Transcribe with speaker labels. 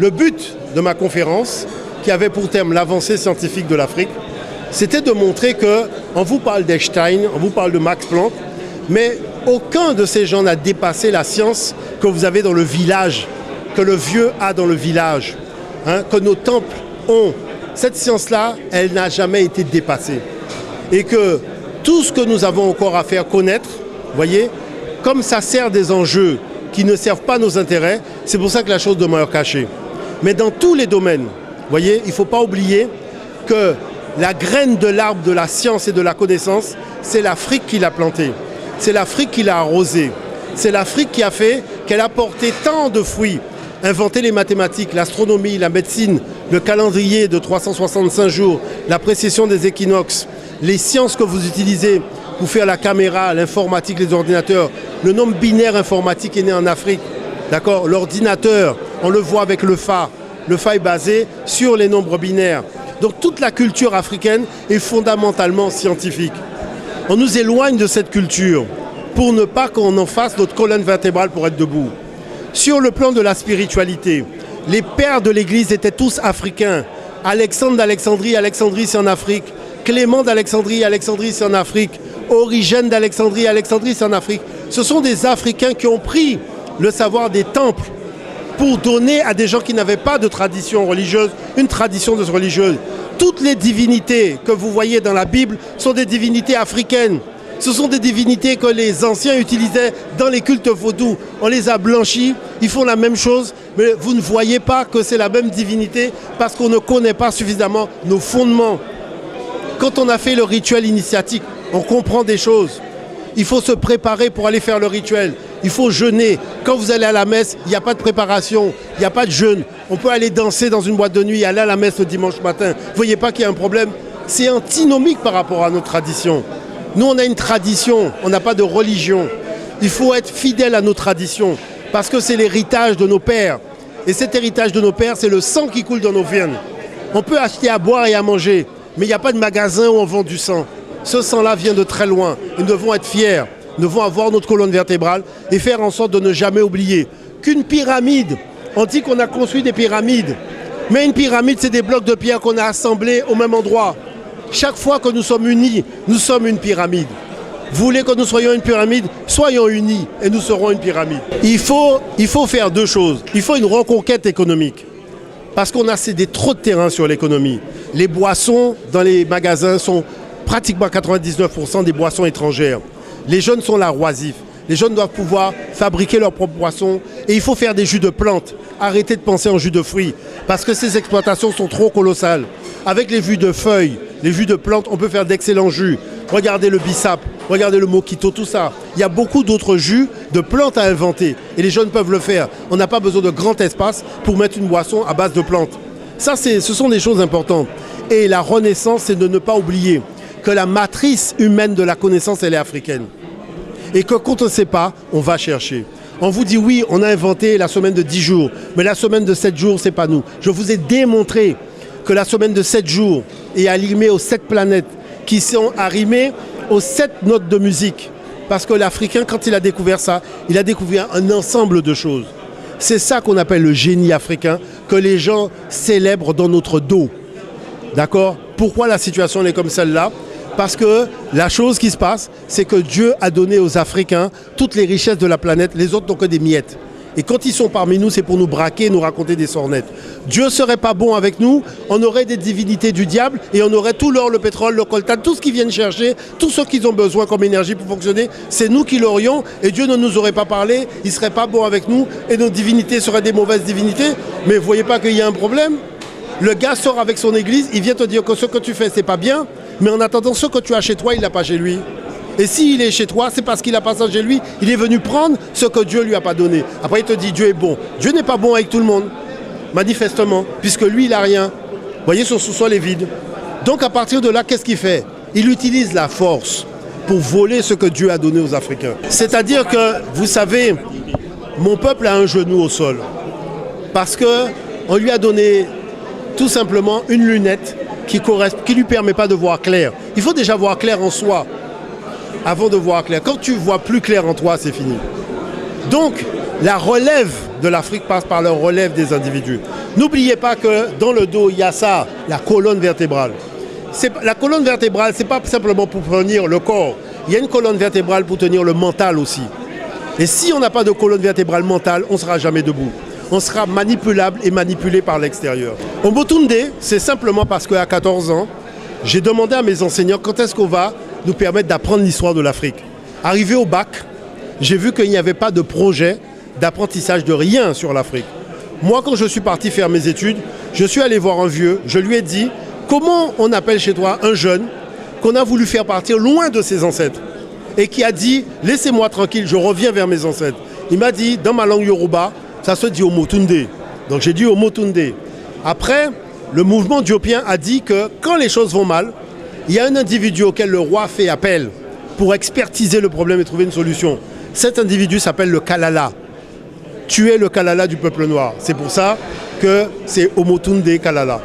Speaker 1: le but de ma conférence, qui avait pour thème l'avancée scientifique de l'Afrique, c'était de montrer qu'on vous parle d'Einstein, on vous parle de Max Planck, mais aucun de ces gens n'a dépassé la science que vous avez dans le village, que le vieux a dans le village, hein, que nos temples ont. Cette science-là, elle n'a jamais été dépassée. Et que tout ce que nous avons encore à faire connaître, vous voyez, comme ça sert des enjeux qui ne servent pas nos intérêts, c'est pour ça que la chose demeure cachée. Mais dans tous les domaines, vous voyez, il ne faut pas oublier que la graine de l'arbre de la science et de la connaissance, c'est l'Afrique qui l'a plantée. C'est l'Afrique qui l'a arrosée. C'est l'Afrique qui a fait qu'elle a porté tant de fruits. Inventer les mathématiques, l'astronomie, la médecine, le calendrier de 365 jours, la précision des équinoxes, les sciences que vous utilisez pour faire la caméra, l'informatique, les ordinateurs. Le nombre binaire informatique est né en Afrique. D'accord ? L'ordinateur, on le voit avec le Fa. Le Fa est basé sur les nombres binaires. Donc toute la culture africaine est fondamentalement scientifique. On nous éloigne de cette culture pour ne pas qu'on en fasse notre colonne vertébrale pour être debout. Sur le plan de la spiritualité, les pères de l'Église étaient tous africains. Alexandre d'Alexandrie, Alexandrie c'est en Afrique. Clément d'Alexandrie, Alexandrie c'est en Afrique. Origène d'Alexandrie, Alexandrie c'est en Afrique. Ce sont des Africains qui ont pris le savoir des temples pour donner à des gens qui n'avaient pas de tradition religieuse, une tradition religieuse. Toutes les divinités que vous voyez dans la Bible sont des divinités africaines. Ce sont des divinités que les anciens utilisaient dans les cultes vaudous. On les a blanchis, ils font la même chose, mais vous ne voyez pas que c'est la même divinité parce qu'on ne connaît pas suffisamment nos fondements. Quand on a fait le rituel initiatique, on comprend des choses. Il faut se préparer pour aller faire le rituel. Il faut jeûner. Quand vous allez à la messe, il n'y a pas de préparation, il n'y a pas de jeûne. On peut aller danser dans une boîte de nuit et aller à la messe le dimanche matin. Vous ne voyez pas qu'il y a un problème? C'est antinomique par rapport à notre tradition. Nous, on a une tradition, on n'a pas de religion. Il faut être fidèle à nos traditions parce que c'est l'héritage de nos pères. Et cet héritage de nos pères, c'est le sang qui coule dans nos veines. On peut acheter à boire et à manger, mais il n'y a pas de magasin où on vend du sang. Ce sang-là vient de très loin. Nous devons être fiers. Nous devons avoir notre colonne vertébrale et faire en sorte de ne jamais oublier qu'une pyramide, on dit qu'on a construit des pyramides, mais une pyramide, c'est des blocs de pierre qu'on a assemblés au même endroit. Chaque fois que nous sommes unis, nous sommes une pyramide. Vous voulez que nous soyons une pyramide? Soyons unis et nous serons une pyramide. Il faut faire deux choses. Il faut une reconquête économique. Parce qu'on a cédé trop de terrain sur l'économie. Les boissons dans les magasins sont pratiquement 99% des boissons étrangères. Les jeunes sont là oisifs. Les jeunes doivent pouvoir fabriquer leurs propres boissons. Et il faut faire des jus de plantes. Arrêtez de penser en jus de fruits. Parce que ces exploitations sont trop colossales. Avec les jus de feuilles, les jus de plantes, on peut faire d'excellents jus. Regardez le bissap, regardez le mojito, tout ça. Il y a beaucoup d'autres jus de plantes à inventer. Et les jeunes peuvent le faire. On n'a pas besoin de grand espace pour mettre une boisson à base de plantes. Ça, ce sont des choses importantes. Et la renaissance, c'est de ne pas oublier que la matrice humaine de la connaissance, elle est africaine. Et que quand on ne sait pas, on va chercher. On vous dit oui, on a inventé la semaine de 10 jours, mais la semaine de 7 jours, c'est pas nous. Je vous ai démontré que la semaine de 7 jours est arrimée aux 7 planètes, qui sont arrimées aux 7 notes de musique. Parce que l'Africain, quand il a découvert ça, il a découvert un ensemble de choses. C'est ça qu'on appelle le génie africain, que les gens célèbrent dans notre dos. D'accord? Pourquoi la situation est comme celle-là? Parce que la chose qui se passe, c'est que Dieu a donné aux Africains toutes les richesses de la planète, les autres n'ont que des miettes. Et quand ils sont parmi nous, c'est pour nous braquer et nous raconter des sornettes. Dieu ne serait pas bon avec nous, on aurait des divinités du diable et on aurait tout l'or, le pétrole, le coltan, tout ce qu'ils viennent chercher, tout ce qu'ils ont besoin comme énergie pour fonctionner, c'est nous qui l'aurions et Dieu ne nous aurait pas parlé, il ne serait pas bon avec nous et nos divinités seraient des mauvaises divinités. Mais vous ne voyez pas qu'il y a un problème? Le gars sort avec son église, il vient te dire que ce que tu fais, c'est pas bien, mais en attendant, ce que tu as chez toi, il ne l'a pas chez lui. Et s'il est chez toi, c'est parce qu'il n'a pas ça chez lui. Il est venu prendre ce que Dieu lui a pas donné. Après, il te dit Dieu est bon. Dieu n'est pas bon avec tout le monde, manifestement, puisque lui, il n'a rien. Vous voyez, son sous-sol est vide. Donc, à partir de là, qu'est-ce qu'il fait? Il utilise la force pour voler ce que Dieu a donné aux Africains. C'est-à-dire que, vous savez, mon peuple a un genou au sol. Parce qu'on lui a donné tout simplement une lunette qui ne lui permet pas de voir clair. Il faut déjà voir clair en soi avant de voir clair. Quand tu vois plus clair en toi, c'est fini. Donc, la relève de l'Afrique passe par la relève des individus. N'oubliez pas que dans le dos, il y a ça, la colonne vertébrale. La colonne vertébrale, ce n'est pas simplement pour tenir le corps. Il y a une colonne vertébrale pour tenir le mental aussi. Et si on n'a pas de colonne vertébrale mentale, on ne sera jamais debout. On sera manipulable et manipulé par l'extérieur. Omotunde, c'est simplement parce qu'à 14 ans, j'ai demandé à mes enseignants quand est-ce qu'on va nous permettre d'apprendre l'histoire de l'Afrique. Arrivé au bac, j'ai vu qu'il n'y avait pas de projet d'apprentissage de rien sur l'Afrique. Moi, quand je suis parti faire mes études, je suis allé voir un vieux, je lui ai dit « Comment on appelle chez toi un jeune qu'on a voulu faire partir loin de ses ancêtres et qui a dit « Laissez-moi tranquille, je reviens vers mes ancêtres ». Il m'a dit, dans ma langue Yoruba, ça se dit Omotunde. Donc j'ai dit Omotunde. Après, le mouvement diopien a dit que quand les choses vont mal, il y a un individu auquel le roi fait appel pour expertiser le problème et trouver une solution. Cet individu s'appelle le Kalala. Tu es le Kalala du peuple noir. C'est pour ça que c'est Omotunde Kalala.